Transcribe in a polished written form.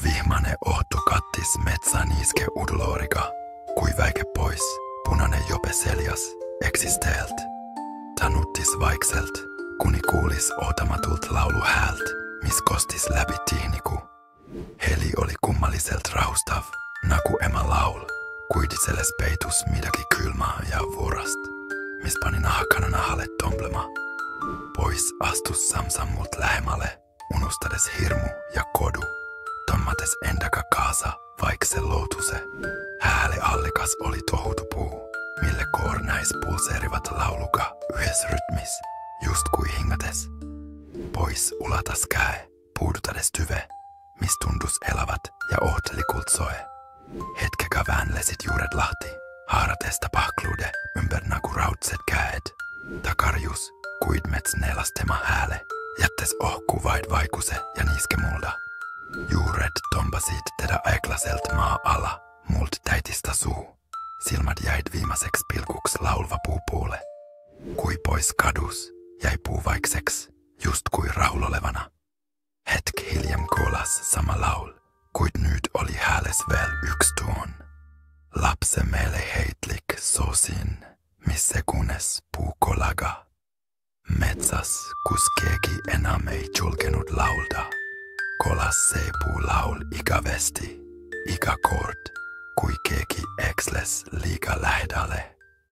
Vihmane ohtu kattis metsaniiske udulorika, kui väike pois, punainen jope seljas, eksisteelt. Tanuttis vaikselt, kuni kuulis ootamatult laulu häälт, mis kostis läpi tihniku. Heli oli kummalliselt raustav, naku ema laul, kuidiselles peitus midagi kylmaa ja vuorast, mis pani nahkana nahalle tomblema. Pois astus samsammult lähemmälle, unustades hirmu ja kodu. Tommates endaka kaasa, vaik se loutuse. Hääle allikas oli tohutupuu, mille koornais pulseerivat lauluka yhdessä rytmis, just kui hingates. Pois ulatas käe, puudutades tyve, mis tundus elavat ja ohtelikult soe. Hetkeka väänlesit juuret lahti, haaratesta pahkluude ympär naku rautset käet. Takarjus, kuid mets nelastema hääle, jättes ohku vaid vaikuse ja niiske mulda. Juuret tompasit teda aiklaselt maa alla, mult täitistä suu. Silmät jäid viimaiseksi pilkuks laulva puupuule. Kui pois kadus, jäi puu vaikseks, just kui raulolevana. Hetk hiljem kuulas sama laul, kuid nyt oli hääles veel yks tuon. Lapse meille heitlik sosin, missä kunes puu kolaga. Metsas, kus keegi enam ei julgenut laulda. Kolas seipuu laul ikävesti, ikä kord, kui keegi eksles liiga lähedalle.